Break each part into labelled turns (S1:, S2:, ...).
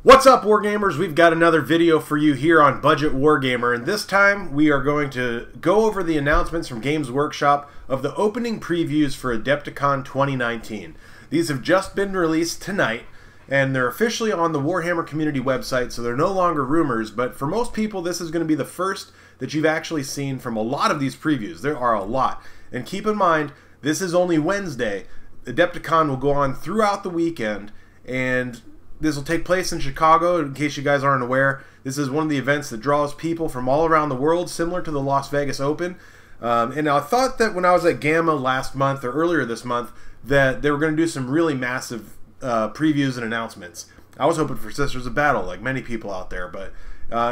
S1: What's up, Wargamers? We've got another video for you here on Budget Wargamer, and this time we are going to go over the announcements from Games Workshop of the opening previews for Adepticon 2019. These have just been released tonight, and they're officially on the Warhammer community website, so they're no longer rumors, but for most people this is going to be the first that you've actually seen from a lot of these previews. There are a lot. And keep in mind, this is only Wednesday. Adepticon will go on throughout the weekend, and this will take place in Chicago. In case you guys aren't aware, this is one of the events that draws people from all around the world, similar to the Las Vegas Open. And I thought that when I was at Gamma last month, or earlier this month, that they were going to do some really massive previews and announcements. I was hoping for Sisters of Battle, like many people out there, but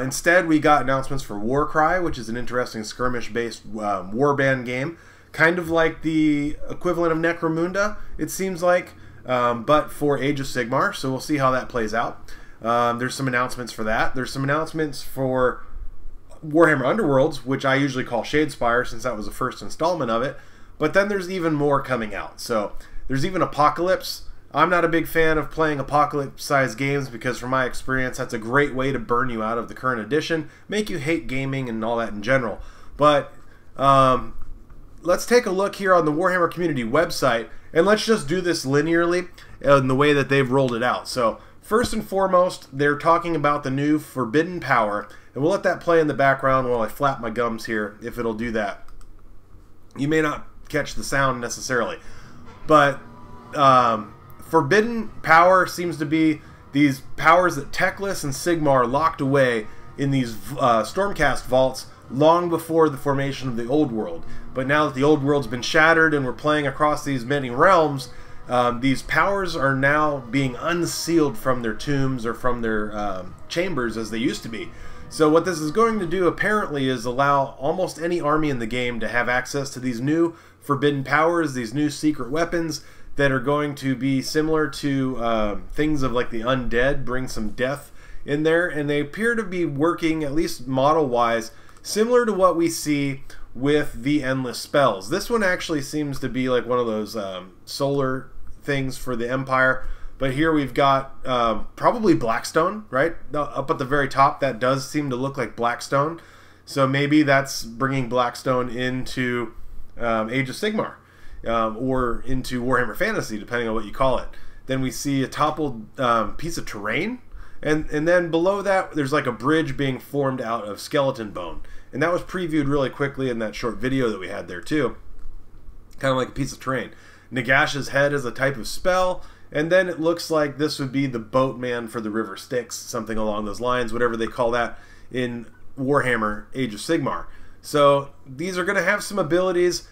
S1: instead we got announcements for Warcry, which is an interesting skirmish-based warband game, kind of like the equivalent of Necromunda, it seems like. But for Age of Sigmar, so we'll see how that plays out. There's some announcements for that. There's some announcements for Warhammer Underworlds, which I usually call Shadespire since that was the first installment of it. But then there's even more coming out. So there's even Apocalypse. I'm not a big fan of playing Apocalypse-sized games because from my experience, that's a great way to burn you out of the current edition, make you hate gaming and all that in general. But let's take a look here on the Warhammer community website, and let's just do this linearly in the way that they've rolled it out. So first and foremost, they're talking about the new Forbidden Power, and we'll let that play in the background while I flap my gums here, if it'll do that. You may not catch the sound necessarily, but Forbidden Power seems to be these powers that Teclis and Sigmar locked away in these Stormcast vaults long before the formation of the Old World. But now that the Old World's been shattered and we're playing across these many realms, these powers are now being unsealed from their tombs or from their chambers as they used to be. So what this is going to do apparently is allow almost any army in the game to have access to these new forbidden powers, these new secret weapons that are going to be similar to things of like the undead, bring some death in there, and they appear to be working, at least model-wise, similar to what we see with the Endless Spells. This one actually seems to be like one of those solar things for the Empire, but here we've got probably Blackstone, right? Up at the very top, that does seem to look like Blackstone. So maybe that's bringing Blackstone into Age of Sigmar, or into Warhammer Fantasy, depending on what you call it. Then we see a toppled piece of terrain, and then below that there's like a bridge being formed out of skeleton bone. And that was previewed really quickly in that short video that we had there too. Kind of like a piece of terrain. Nagash's head is a type of spell, and then it looks like this would be the boatman for the River Styx, something along those lines, whatever they call that in Warhammer Age of Sigmar. So these are going to have some abilities.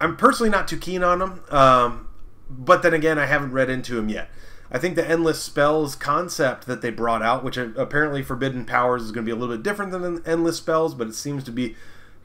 S1: I'm personally not too keen on them, but then again, I haven't read into them yet. I think the Endless Spells concept that they brought out, which apparently Forbidden Powers is going to be a little bit different than Endless Spells, but it seems to be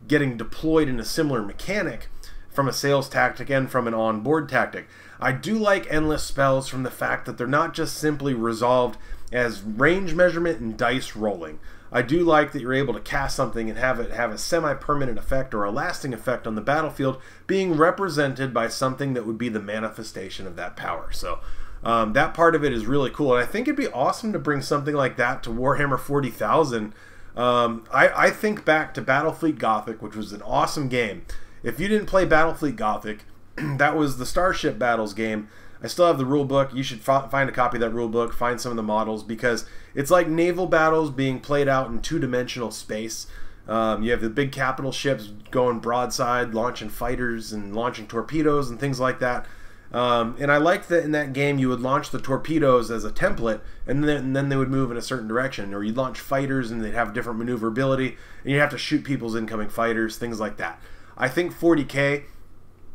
S1: getting deployed in a similar mechanic from a sales tactic and from an on-board tactic. I do like Endless Spells from the fact that they're not just simply resolved as range measurement and dice rolling. I do like that you're able to cast something and have it have a semi-permanent effect or a lasting effect on the battlefield being represented by something that would be the manifestation of that power. So that part of it is really cool, and I think it'd be awesome to bring something like that to Warhammer 40,000. I think back to Battlefleet Gothic, which was an awesome game. If you didn't play Battlefleet Gothic, that was the Starship Battles game. I still have the rule book. You should find a copy of that rule book, find some of the models, because it's like naval battles being played out in two-dimensional space. You have the big capital ships going broadside, launching fighters and launching torpedoes and things like that. And I liked that in that game you would launch the torpedoes as a template, and then they would move in a certain direction, or you'd launch fighters and they'd have different maneuverability, and you'd have to shoot people's incoming fighters, things like that. I think 40K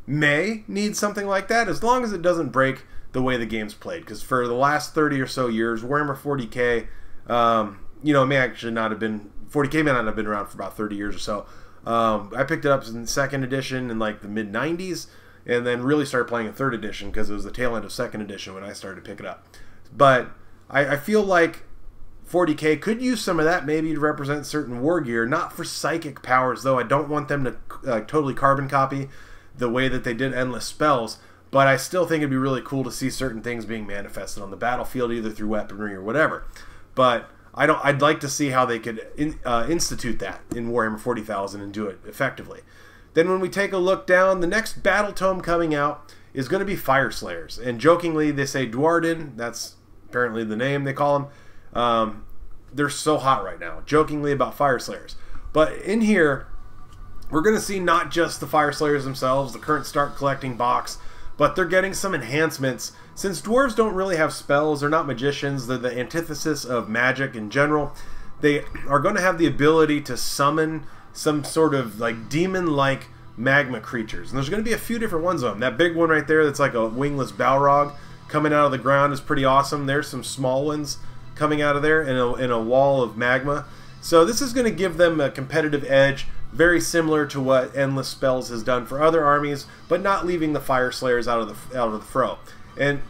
S1: may need something like that, as long as it doesn't break the way the game's played, because for the last 30 or so years, Warhammer 40K, you know, may actually not have been, 40K may not have been around for about 30 years or so. I picked it up in 2nd edition in like the mid-90s, and then really started playing in 3rd edition because it was the tail end of 2nd edition when I started to pick it up. But I feel like 40K could use some of that maybe to represent certain war gear, not for psychic powers though. I don't want them to totally carbon copy the way that they did Endless Spells, but I still think it'd be really cool to see certain things being manifested on the battlefield, either through weaponry or whatever. but I'd like to see how they could institute that in Warhammer 40,000 and do it effectively. Then when we take a look down, the next battle tome coming out is going to be Fireslayers. And jokingly, they say Dwarden. That's apparently the name they call them. They're so hot right now, jokingly about Fireslayers. But in here, we're going to see not just the Fireslayers themselves, the current start collecting box, but they're getting some enhancements. Since dwarves don't really have spells, they're not magicians, they're the antithesis of magic in general, they are going to have the ability to summon some sort of like demon-like magma creatures. And there's going to be a few different ones of them. That big one right there that's like a wingless Balrog coming out of the ground is pretty awesome. There's some small ones coming out of there in a wall of magma. So this is going to give them a competitive edge, very similar to what Endless Spells has done for other armies, but not leaving the Fireslayers out of the fro. And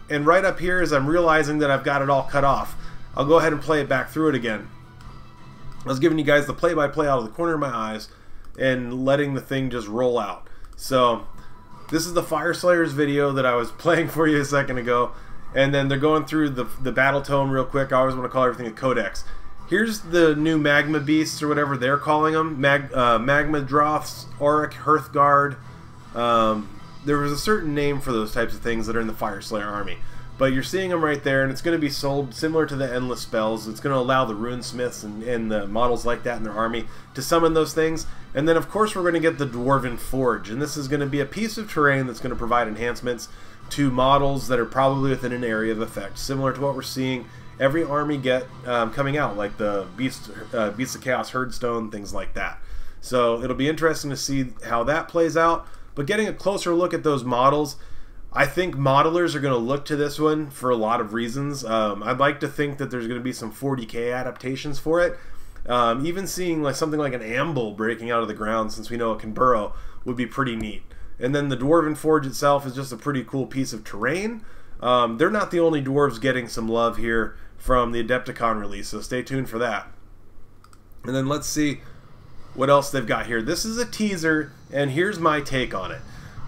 S1: right up here, as I'm realizing that I've got it all cut off, I'll go ahead and play it back through it again. I was giving you guys the play-by-play out of the corner of my eyes and letting the thing just roll out. So this is the Fireslayers video that I was playing for you a second ago, and then they're going through the battle tome real quick. I always want to call everything a codex. Here's the new magma beasts, or whatever they're calling them. Magma Droths, Auric, Hearthguard. There was a certain name for those types of things that are in the Fireslayer army. But you're seeing them right there, and it's going to be sold similar to the Endless Spells. It's going to allow the runesmiths and the models like that in their army to summon those things. And then, of course, we're going to get the Dwarven Forge. And this is going to be a piece of terrain that's going to provide enhancements to models that are probably within an area of effect, similar to what we're seeing every army get coming out, like the Beasts of Chaos Herdstone, things like that. So it'll be interesting to see how that plays out. But getting a closer look at those models, I think modelers are going to look to this one for a lot of reasons. I'd like to think that there's going to be some 40k adaptations for it. Even seeing like something like an Amble breaking out of the ground, since we know it can burrow, would be pretty neat. And then the Dwarven Forge itself is just a pretty cool piece of terrain. They're not the only dwarves getting some love here from the Adepticon release, so stay tuned for that. And then let's see what else they've got here. This is a teaser, and here's my take on it.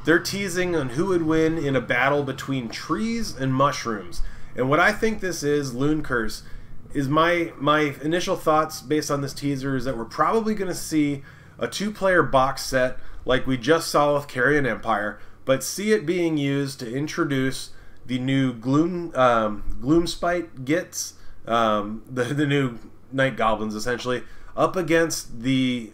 S1: They're teasing on who would win in a battle between trees and mushrooms. And what I think this is, Loon Curse, is my initial thoughts based on this teaser is that we're probably going to see a 2-player box set like we just saw with Carrion Empire, but see it being used to introduce the new Gloomspite Gits, the new Night Goblins, essentially, up against the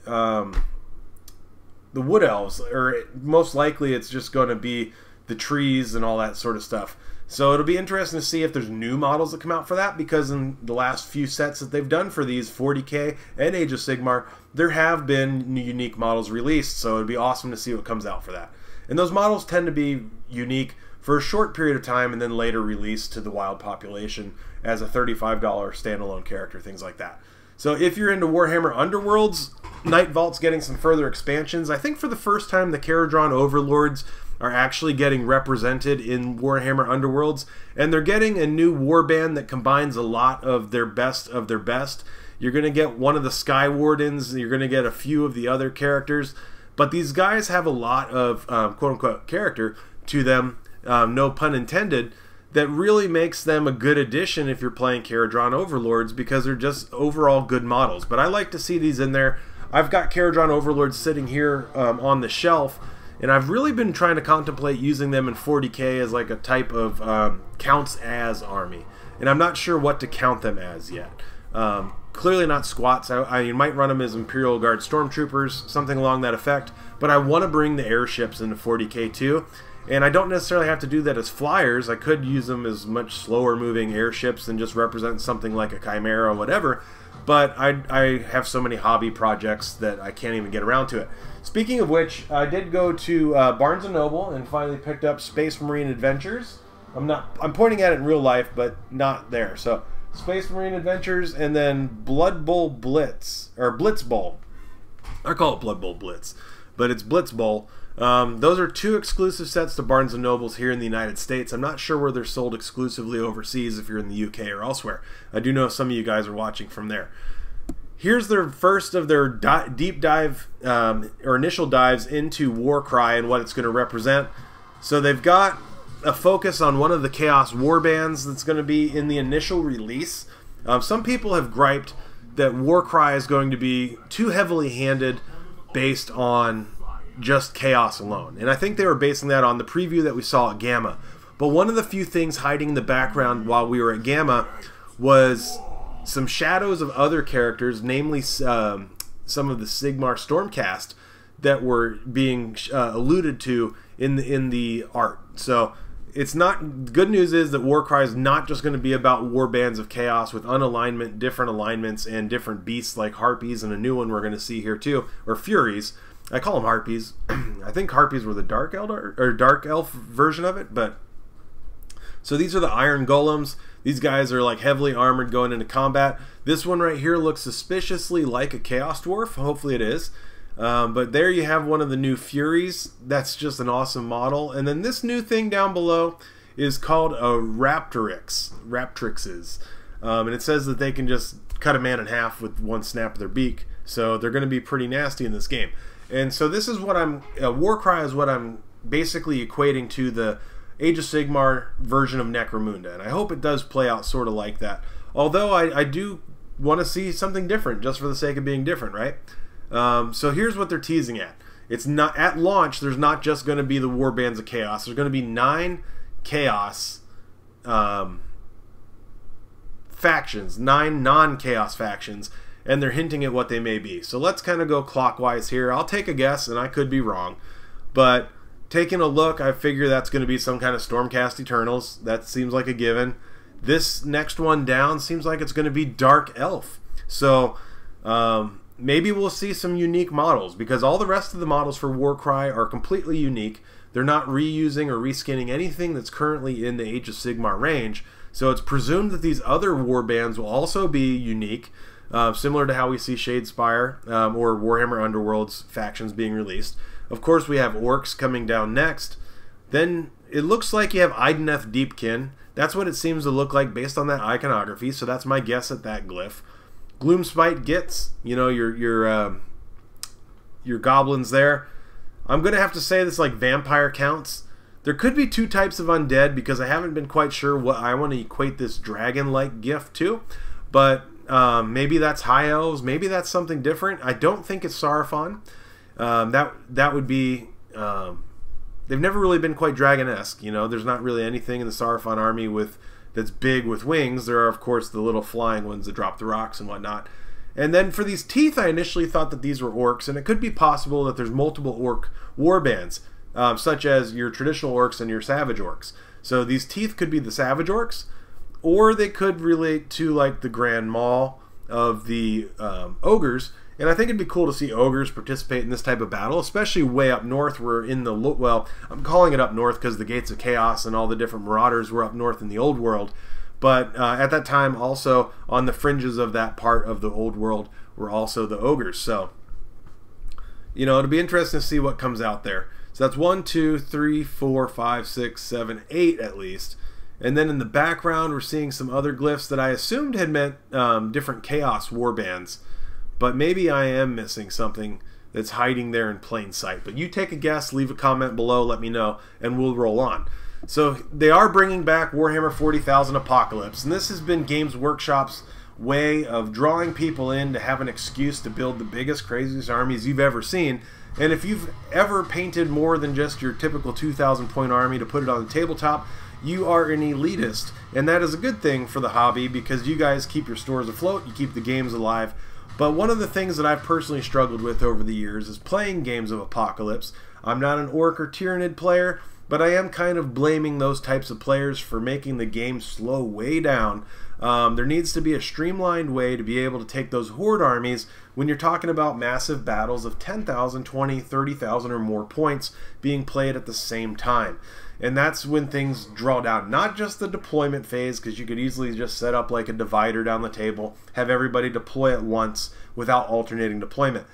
S1: Wood Elves, or most likely it's just going to be the trees and all that sort of stuff. So it'll be interesting to see if there's new models that come out for that, because in the last few sets that they've done for these 40k and Age of Sigmar, there have been unique models released, so it'd be awesome to see what comes out for that. And those models tend to be unique for a short period of time and then later released to the wild population as a $35 standalone character, things like that. So if you're into Warhammer Underworlds, Night Vault's getting some further expansions. I think for the first time the Kharadron Overlords are actually getting represented in Warhammer Underworlds, and they're getting a new warband that combines a lot of their best of their best. You're going to get one of the Sky Wardens, you're going to get a few of the other characters, but these guys have a lot of quote-unquote character to them, no pun intended, that really makes them a good addition if you're playing Kharadron Overlords, because they're just overall good models. But I like to see these in there. I've got Kharadron Overlords sitting here on the shelf, and I've really been trying to contemplate using them in 40k as like a type of counts as army. And I'm not sure what to count them as yet. Clearly not squats. I might run them as Imperial Guard Stormtroopers, something along that effect. But I want to bring the airships into 40k too. And I don't necessarily have to do that as flyers. I could use them as much slower moving airships and just represent something like a Chimera or whatever. But I have so many hobby projects that I can't even get around to it. Speaking of which, I did go to Barnes & Noble and finally picked up Space Marine Adventures. I'm pointing at it in real life, but not there. So Space Marine Adventures, and then Blood Bowl Blitz, or Blitz Bowl. I call it Blood Bowl Blitz, but it's Blitz Bowl. Those are 2 exclusive sets to Barnes & Nobles here in the United States. I'm not sure where they're sold exclusively overseas if you're in the UK or elsewhere. I do know some of you guys are watching from there. Here's their first of their deep dive, or initial dives into Warcry and what it's going to represent. So they've got a focus on one of the Chaos Warbands that's going to be in the initial release. Some people have griped that Warcry is going to be too heavily handed based on just chaos alone. And I think they were basing that on the preview that we saw at Gamma. But one of the few things hiding in the background while we were at Gamma was some shadows of other characters, namely some of the Sigmar Stormcast that were being alluded to in the art. So it's not, the good news is that Warcry is not just going to be about war bands of chaos with unalignment, different alignments, and different beasts like harpies, and a new one we're going to see here too, or furies. I call them harpies. I think harpies were the dark elf version of it, but so these are the iron golems. These guys are like heavily armored going into combat. This one right here looks suspiciously like a chaos dwarf. Hopefully it is. But there you have one of the new furies. That's just an awesome model. And then this new thing down below is called a Raptrixes. And it says that they can just cut a man in half with one snap of their beak. So they're going to be pretty nasty in this game. And so this is what Warcry is what I'm basically equating to the Age of Sigmar version of Necromunda. And I hope it does play out sort of like that. Although I do want to see something different just for the sake of being different, right? So here's what they're teasing at. It's not at launch. There's not just going to be the war bands of chaos. There's going to be 9 chaos factions, 9 non-chaos factions, and they're hinting at what they may be. So let's kind of go clockwise here. I'll take a guess, and I could be wrong, but taking a look, I figure that's going to be some kind of Stormcast Eternals. That seems like a given. This next one down seems like it's going to be Dark Elf. So maybe we'll see some unique models, because all the rest of the models for Warcry are completely unique. They're not reusing or reskinning anything that's currently in the Age of Sigmar range. So it's presumed that these other war bands will also be unique, similar to how we see Shadespire or Warhammer Underworlds factions being released. Of course, we have Orcs coming down next. Then it looks like you have Ideneth Deepkin. That's what it seems to look like based on that iconography, so that's my guess at that glyph. Gloomspite Gits, you know, your goblins there. I'm going to have to say this like vampire counts. There could be 2 types of undead, because I haven't been quite sure what I want to equate this dragon-like gift to. But maybe that's high elves, maybe that's something different. I don't think it's Saraphon. That would be... they've never really been quite dragon-esque, you know. There's not really anything in the Saraphon army that's big with wings. There are, of course, the little flying ones that drop the rocks and whatnot. And then for these teeth, I initially thought that these were orcs, and it could be possible that there's multiple orc warbands, such as your traditional orcs and your savage orcs. So these teeth could be the savage orcs, or they could relate to like the Grand Maul of the ogres. And I think it'd be cool to see ogres participate in this type of battle, especially way up north. We're in the, well, I'm calling it up north because the Gates of Chaos and all the different marauders were up north in the old world. But at that time, also on the fringes of that part of the old world were also the ogres. So, you know, it'll be interesting to see what comes out there. So that's 1, 2, 3, 4, 5, 6, 7, 8 at least. And then in the background, we're seeing some other glyphs that I assumed had meant different chaos warbands. But maybe I am missing something that's hiding there in plain sight. But you take a guess, leave a comment below, let me know, and we'll roll on. So they are bringing back Warhammer 40,000 Apocalypse, and this has been Games Workshop's way of drawing people in to have an excuse to build the biggest, craziest armies you've ever seen. And if you've ever painted more than just your typical 2,000 point army to put it on the tabletop, you are an elitist. And that is a good thing for the hobby, because you guys keep your stores afloat, you keep the games alive. But one of the things that I've personally struggled with over the years is playing games of Apocalypse. I'm not an Orc or Tyranid player, but I am kind of blaming those types of players for making the game slow way down. There needs to be a streamlined way to be able to take those horde armies when you're talking about massive battles of 10,000, 20, 30,000 or more points being played at the same time. And that's when things draw down. Not just the deployment phase, because you could easily just set up like a divider down the table, have everybody deploy at once without alternating deployment.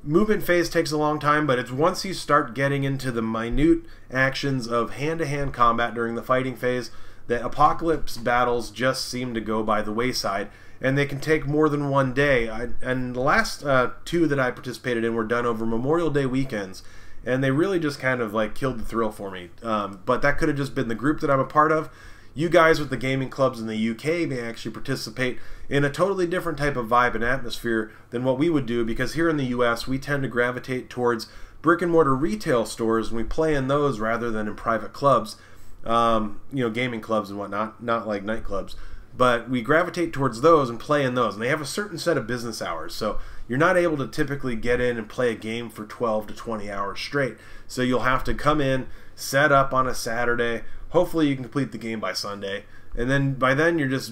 S1: Movement phase takes a long time, but it's once you start getting into the minute actions of hand-to-hand combat during the fighting phase that Apocalypse battles just seem to go by the wayside, and they can take more than one day. And the last 2 that I participated in were done over Memorial Day weekends, and they really just kind of like killed the thrill for me. But that could have just been the group that I'm a part of. you guys with the gaming clubs in the UK may actually participate in a totally different type of vibe and atmosphere than what we would do, because here in the US we tend to gravitate towards brick and mortar retail stores and we play in those rather than in private clubs, gaming clubs and whatnot, not like nightclubs. But we gravitate towards those and play in those, and they have a certain set of business hours, so you're not able to typically get in and play a game for 12 to 20 hours straight. So you'll have to come in, set up on a Saturday, hopefully you can complete the game by Sunday, and then by then you're just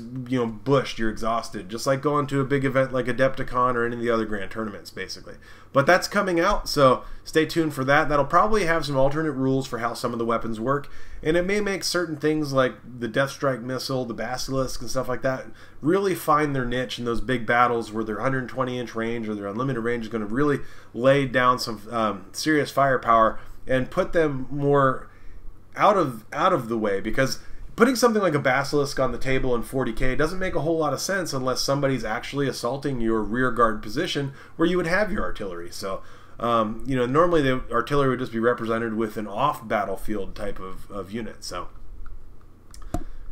S1: bushed, you're exhausted, just like going to a big event like Adepticon or any of the other grand tournaments basically. But that's coming out, so stay tuned for that. That'll probably have some alternate rules for how some of the weapons work, and it may make certain things like the Death Strike missile, the Basilisk and stuff like that really find their niche in those big battles where their 120-inch range or their unlimited range is going to really lay down some serious firepower and put them more out of the way, because putting something like a Basilisk on the table in 40k doesn't make a whole lot of sense unless somebody's actually assaulting your rear guard position where you would have your artillery. So, normally the artillery would just be represented with an off-battlefield type of unit. So,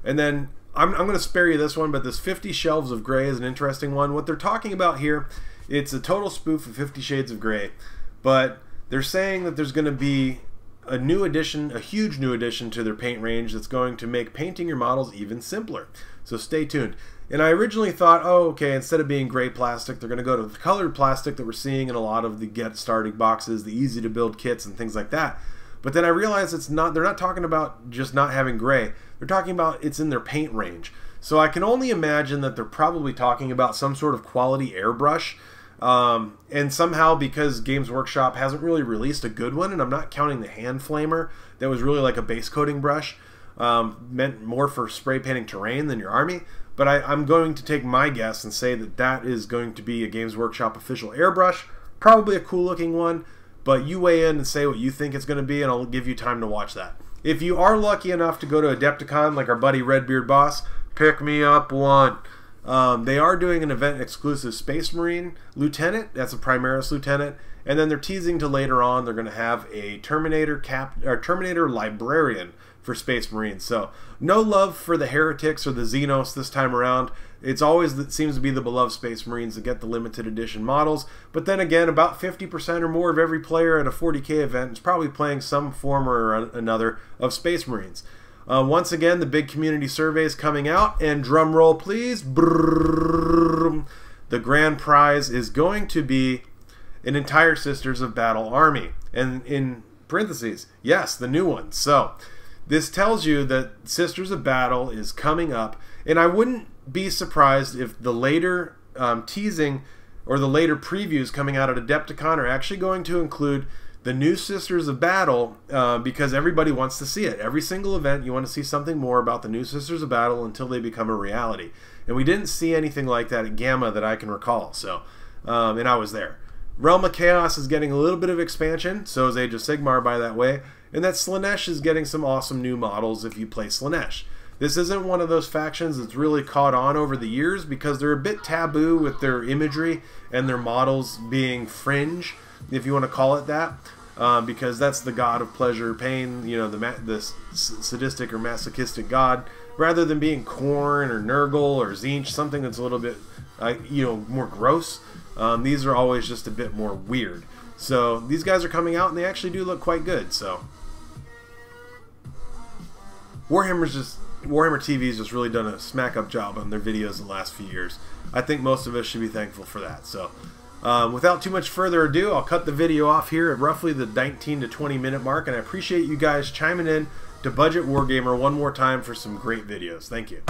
S1: and then I'm going to spare you this one, but this 50 Shelves of Grey is an interesting one. What they're talking about here, it's a total spoof of 50 Shades of Grey, but they're saying that there's going to be a new addition, a huge new addition to their paint range that's going to make painting your models even simpler. So stay tuned. And I originally thought, oh, okay, instead of being gray plastic, they're going to go to the colored plastic that we're seeing in a lot of the get started boxes, the easy to build kits and things like that. But then I realized they're not talking about just not having gray. They're talking about it's in their paint range. So I can only imagine that they're probably talking about some sort of quality airbrush. And somehow, because Games Workshop hasn't really released a good one, and I'm not counting the hand flamer that was really like a base coating brush, meant more for spray painting terrain than your army, but I'm going to take my guess and say that that is going to be a Games Workshop official airbrush, probably a cool looking one, but you weigh in and say what you think it's going to be, and I'll give you time to watch that. If you are lucky enough to go to Adepticon like our buddy Redbeard Boss, pick me up one. They are doing an event-exclusive Space Marine Lieutenant. That's a Primaris Lieutenant. And then they're teasing to later on they're going to have a Terminator Librarian for Space Marines. So no love for the Heretics or the Xenos this time around. It seems to be the beloved Space Marines that get the limited edition models. But then again, about 50% or more of every player at a 40k event is probably playing some form or another of Space Marines. Once again, the big community survey is coming out, and drum roll please. Brrrr. The grand prize is going to be an entire Sisters of Battle army, and in parentheses, yes, the new one. So this tells you that Sisters of Battle is coming up, and I wouldn't be surprised if the later teasing or the later previews coming out at Adepticon are actually going to include the new Sisters of Battle, because everybody wants to see it. Every single event, you want to see something more about the new Sisters of Battle until they become a reality. And we didn't see anything like that at Gamma that I can recall. So, and I was there. Realm of Chaos is getting a little bit of expansion, so is Age of Sigmar by that way. And that Slaanesh is getting some awesome new models if you play Slaanesh. This isn't one of those factions that's really caught on over the years because they're a bit taboo with their imagery and their models being fringe, if you want to call it that. Because that's the god of pleasure, pain, the sadistic or masochistic god, rather than being Khorne or Nurgle or Tzeentch, something that's a little bit, more gross. These are always just a bit more weird. So these guys are coming out, and they actually do look quite good. So Warhammer TV's just really done a smack-up job on their videos in the last few years. I think most of us should be thankful for that. So. Without too much further ado, I'll cut the video off here at roughly the 19 to 20 minute mark, and I appreciate you guys chiming in to Budget Wargamer one more time for some great videos. Thank you.